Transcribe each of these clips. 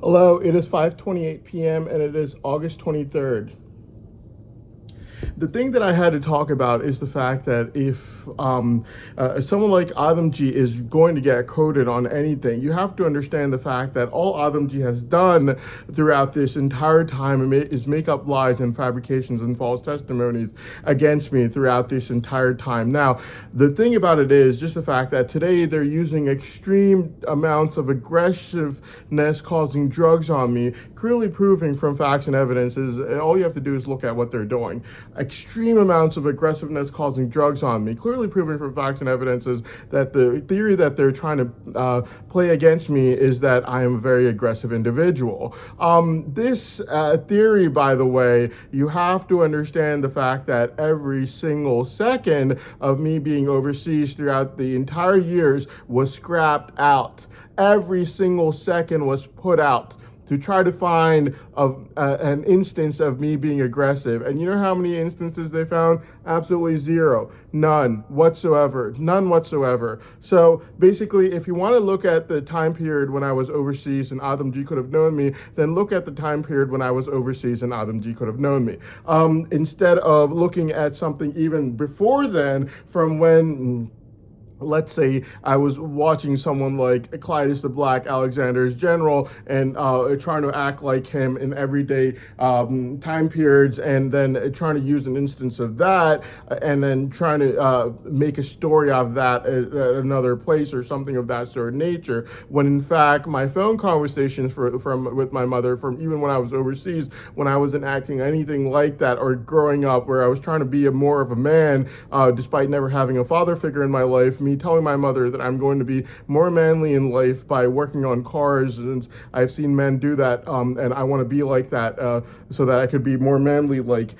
Hello, it is 5:28 p.m. and it is August 23rd. The thing that I had to talk about is the fact that if someone like Adamji is going to get quoted on anything, you have to understand the fact that all Adamji has done throughout this entire time is make up lies and fabrications and false testimonies against me throughout this entire time. Now, the thing about it is just the fact that today they're using extreme amounts of aggressiveness causing drugs on me, clearly proving from facts and evidence is all you have to do is look at what they're doing. Extreme amounts of aggressiveness causing drugs on me, clearly proving from facts and evidences that the theory that they're trying to play against me is that I am a very aggressive individual. This theory, by the way, you have to understand the fact that every single second of me being overseas throughout the entire years was scrapped out. Every single second was put out to try to find an instance of me being aggressive. And you know how many instances they found? Absolutely zero. None whatsoever. None whatsoever. So basically, if you want to look at the time period when I was overseas and Adamji could have known me, then look at the time period when I was overseas and Adamji could have known me. Instead of looking at something even before then, from when let's say I was watching someone like Clytus the Black, Alexander's general, and trying to act like him in everyday time periods, and then trying to use an instance of that, and then trying to make a story of that at another place or something of that sort of nature. When in fact, my phone conversations with my mother, from even when I was overseas, when I wasn't acting anything like that, or growing up where I was trying to be more of a man, despite never having a father figure in my life, me telling my mother that I'm going to be more manly in life by working on cars, and I've seen men do that, and I want to be like that so that I could be more manly like.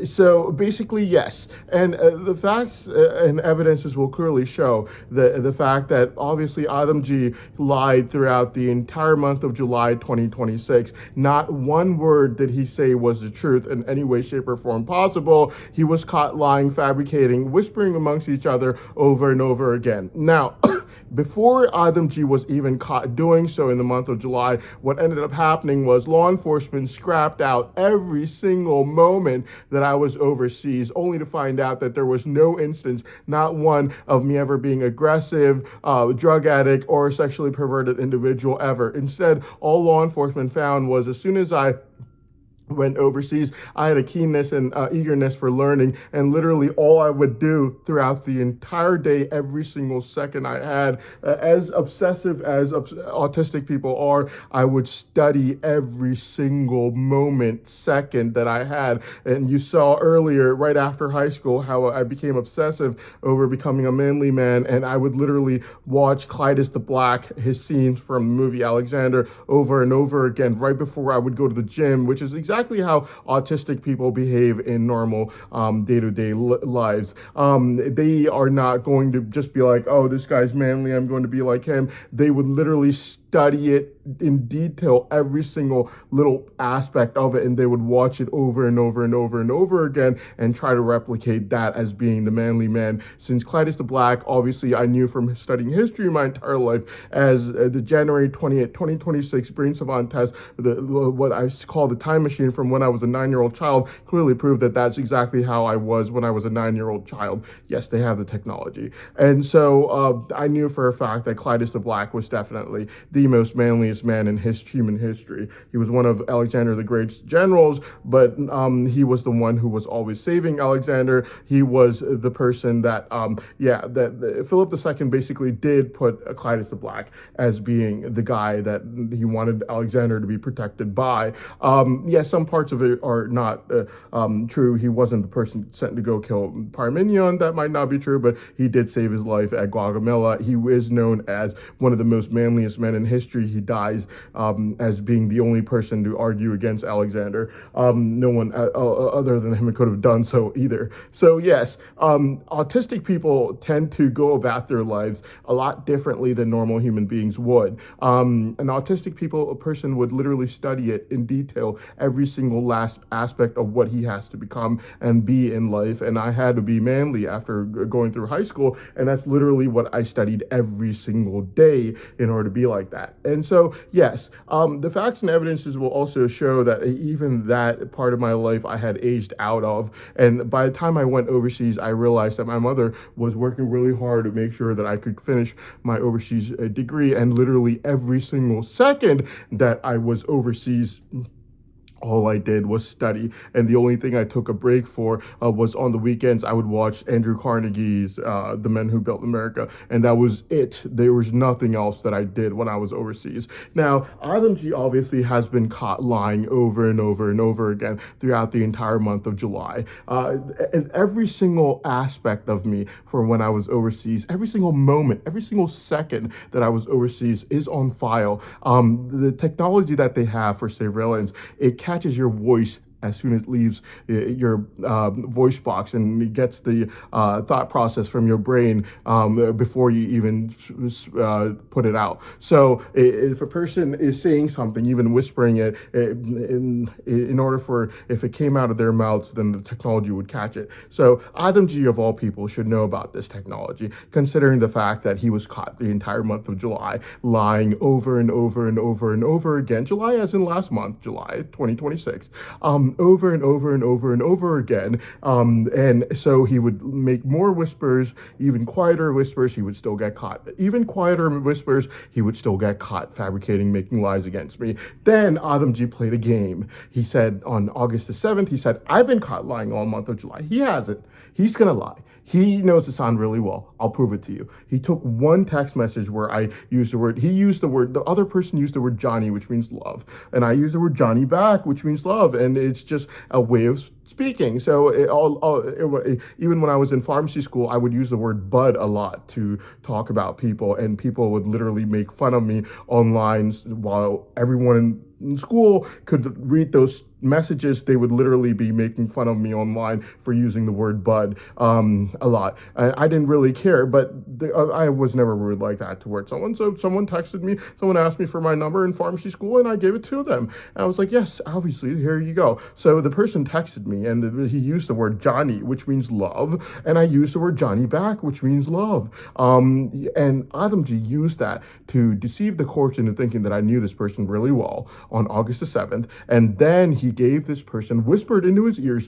So basically, yes. And the facts and evidences will clearly show the fact that obviously Adamji lied throughout the entire month of July 2026. Not one word did he say was the truth in any way, shape, or form possible. He was caught lying, fabricating, whispering amongst each other over and over again. Now, before Adamji was even caught doing so in the month of July, what ended up happening was law enforcement scrapped out every single moment that I was overseas, only to find out that there was no instance, not one, of me ever being aggressive, drug addict, or sexually perverted individual ever. Instead, all law enforcement found was as soon as I went overseas, I had a keenness and eagerness for learning, and literally all I would do throughout the entire day, every single second I had, as obsessive as autistic people are, I would study every single second that I had. And you saw earlier, right after high school, how I became obsessive over becoming a manly man, and I would literally watch Clytus the Black, his scenes from the movie Alexander, over and over again, right before I would go to the gym, which is exactly how autistic people behave in normal day-to-day lives. They are not going to just be like, oh, this guy's manly, I'm going to be like him. They would literally study it in detail, every single little aspect of it, and they would watch it over and over and over and over again and try to replicate that as being the manly man. Since Clytus the Black, obviously I knew from studying history my entire life, as the January 28, 2026 brain savant test, what I call the time machine from when I was a 9-year-old child, clearly proved that that's exactly how I was when I was a 9-year-old child. Yes, they have the technology. And so I knew for a fact that Clytus the Black was definitely the most manliest man in human history. He was one of Alexander the Great's generals, but he was the one who was always saving Alexander. He was the person that, Philip II basically did put Clytus the Black as being the guy that he wanted Alexander to be protected by. Yes, some parts of it are not true. He wasn't the person sent to go kill Parmenion. That might not be true, but he did save his life at Gaugamela. He is known as one of the most manliest men in history. He dies as being the only person to argue against Alexander. No one other than him could have done so either. So yes, autistic people tend to go about their lives a lot differently than normal human beings would. An autistic person would literally study it in detail, every single last aspect of what he has to become and be in life. And I had to be manly after going through high school, and that's literally what I studied every single day in order to be like that. that. And so, yes, the facts and evidences will also show that even that part of my life I had aged out of. And by the time I went overseas, I realized that my mother was working really hard to make sure that I could finish my overseas degree. And literally every single second that I was overseas, all I did was study, and the only thing I took a break for was on the weekends. I would watch Andrew Carnegie's The Men Who Built America, and that was it. There was nothing else that I did when I was overseas. Now, Adamji obviously has been caught lying over and over and over again throughout the entire month of July. Every single aspect of me from when I was overseas, every single moment, every single second that I was overseas is on file. The technology that they have for surveillance, it catches your voice as soon as it leaves your voice box, and it gets the thought process from your brain before you even put it out. So if a person is saying something, even whispering it, in order for, if it came out of their mouths, then the technology would catch it. So Adamji, of all people, should know about this technology, considering the fact that he was caught the entire month of July lying over and over and over and over again. July as in last month, July 2026. Over and over and over and over again. And so he would make more whispers, even quieter whispers, he would still get caught. Even quieter whispers, he would still get caught fabricating, making lies against me. Then Adamji played a game. He said on August the 7th, he said, I've been caught lying all month of July. He hasn't. He's gonna lie. He knows Hassan really well. I'll prove it to you. He took one text message where I used the word, the other person used the word Johnny, which means love. And I used the word Johnny back, which means love. And it's just a way of speaking. So even when I was in pharmacy school, I would use the word bud a lot to talk about people, and people would literally make fun of me online while everyone in school could read those messages. They would literally be making fun of me online for using the word bud a lot. I didn't really care, but I was never rude like that towards someone. So someone texted me, someone asked me for my number in pharmacy school, and I gave it to them. And I was like, yes, obviously, here you go. So the person texted me, and he used the word Johnny, which means love, and I used the word Johnny back, which means love. And Adamji used that to deceive the court into thinking that I knew this person really well on August the 7th, and then he gave this person, whispered into his ears,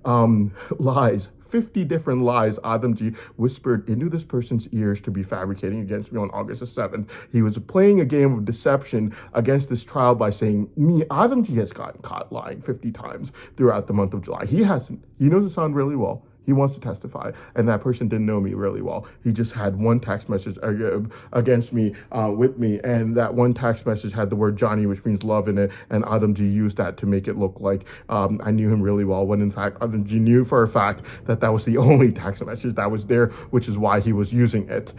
lies. 50 different lies Adamji whispered into this person's ears to be fabricating against me on August the 7th. He was playing a game of deception against this trial by saying, Adamji has gotten caught lying 50 times throughout the month of July. He hasn't. He knows Hassan really well. He wants to testify, and that person didn't know me really well. He just had one text message against me, with me, and that one text message had the word Johnny, which means love, in it, and Adamji used that to make it look like I knew him really well, when in fact Adamji knew for a fact that that was the only text message that was there, which is why he was using it.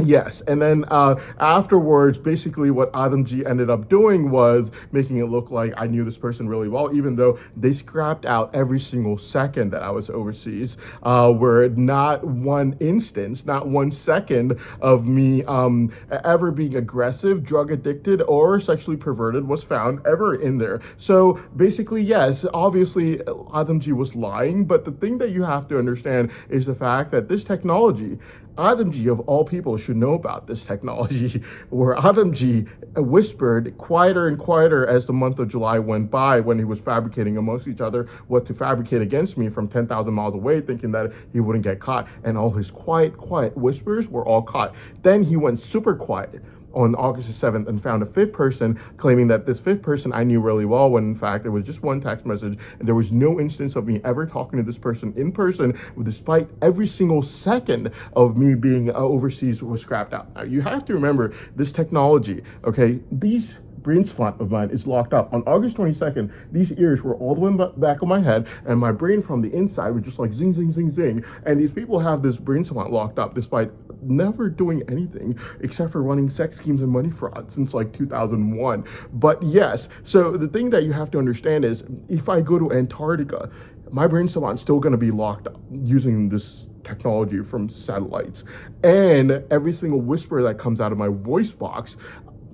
Yes, and then afterwards, basically what Adamji ended up doing was making it look like I knew this person really well, even though they scrapped out every single second that I was overseas, where not one instance, not 1 second of me ever being aggressive, drug addicted, or sexually perverted was found ever in there. So basically, yes, obviously Adamji was lying, but the thing that you have to understand is the fact that this technology, Adamji, of all people, should know about this technology, where Adamji whispered quieter and quieter as the month of July went by, when he was fabricating amongst each other what to fabricate against me from 10,000 miles away, thinking that he wouldn't get caught. And all his quiet whispers were all caught. Then he went super quiet on August the 7th and found a fifth person, claiming that this fifth person I knew really well, when in fact it was just one text message, and there was no instance of me ever talking to this person in person, despite every single second of me being overseas was scrapped out. Now, you have to remember this technology, okay? These brain spot of mine is locked up. On August 22nd, these ears were all the way back of my head, and my brain from the inside was just like zing, zing, zing, zing. And these people have this brain spot locked up despite never doing anything except for running sex schemes and money fraud since like 2001. But yes, so the thing that you have to understand is, if I go to Antarctica, my brain salon's still going to be locked up using this technology from satellites, and every single whisper that comes out of my voice box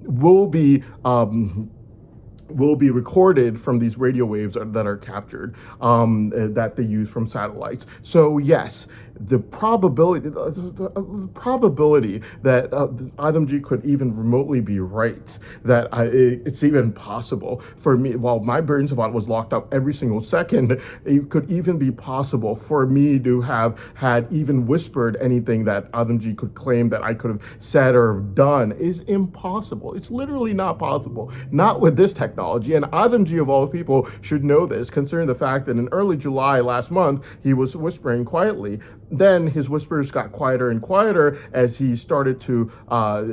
will be recorded from these radio waves that are captured, that they use from satellites. So yes, the probability that Adam G could even remotely be right, that it's even possible for me, while my Brain Savant was locked up every single second, it could even be possible for me to have had even whispered anything that Adam G could claim that I could have said or have done is impossible. It's literally not possible. Not with this technology. And Adam G, of all people, should know this, considering the fact that in early July last month, he was whispering quietly. Then his whispers got quieter and quieter as he started to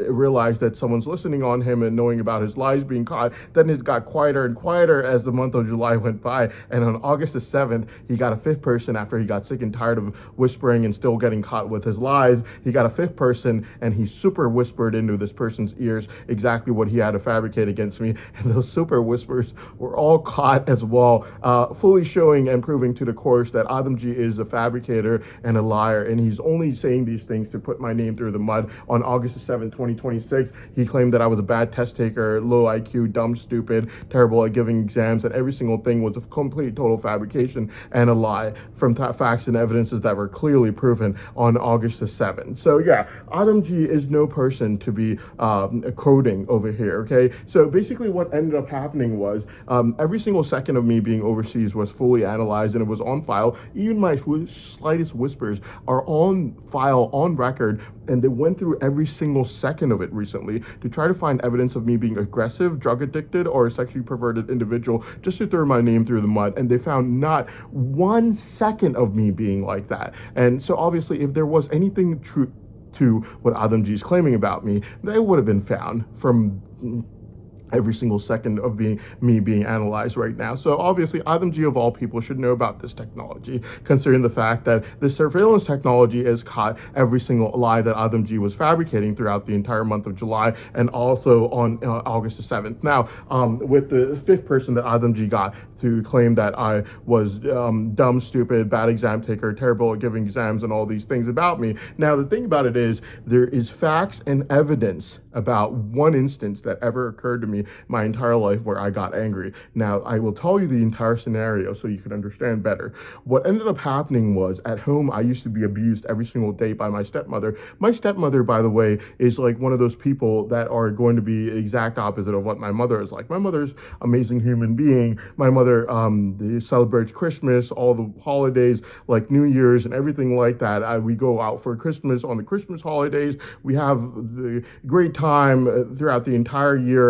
realize that someone's listening on him and knowing about his lies being caught. Then it got quieter and quieter as the month of July went by. And on August the 7th, he got a fifth person after he got sick and tired of whispering and still getting caught with his lies. He got a fifth person and he super whispered into this person's ears exactly what he had to fabricate against me. And those super whispers were all caught as well, fully showing and proving to the course that Adam G is a fabricator and a liar, and he's only saying these things to put my name through the mud. On August 7th, 2026, he claimed that I was a bad test taker, low IQ, dumb, stupid, terrible at giving exams, and every single thing was a complete total fabrication and a lie from facts and evidences that were clearly proven on August the 7th. So yeah, Adam G is no person to be coding over here, okay? So basically what ended up happening was every single second of me being overseas was fully analyzed and it was on file. Even my slightest whispers are on file, on record, and they went through every single second of it recently to try to find evidence of me being aggressive, drug addicted, or a sexually perverted individual just to throw my name through the mud. And they found not 1 second of me being like that. And so obviously, if there was anything true to what Adam G is claiming about me, they would have been found from every single second of me being analyzed right now. So obviously, Adam G of all people should know about this technology, considering the fact that the surveillance technology has caught every single lie that Adam G was fabricating throughout the entire month of July and also on August the 7th. Now, with the fifth person that Adam G got to claim that I was dumb, stupid, bad exam taker, terrible at giving exams and all these things about me. Now, the thing about it is there is facts and evidence about one instance that ever occurred to me my entire life where I got angry. Now, I will tell you the entire scenario so you can understand better. What ended up happening was at home, I used to be abused every single day by my stepmother. My stepmother, by the way, is like one of those people that are going to be exact opposite of what my mother is like. My mother's amazing human being. My mother celebrates Christmas, all the holidays like New Year's and everything like that. We go out for Christmas on the Christmas holidays. We have the great time throughout the entire year.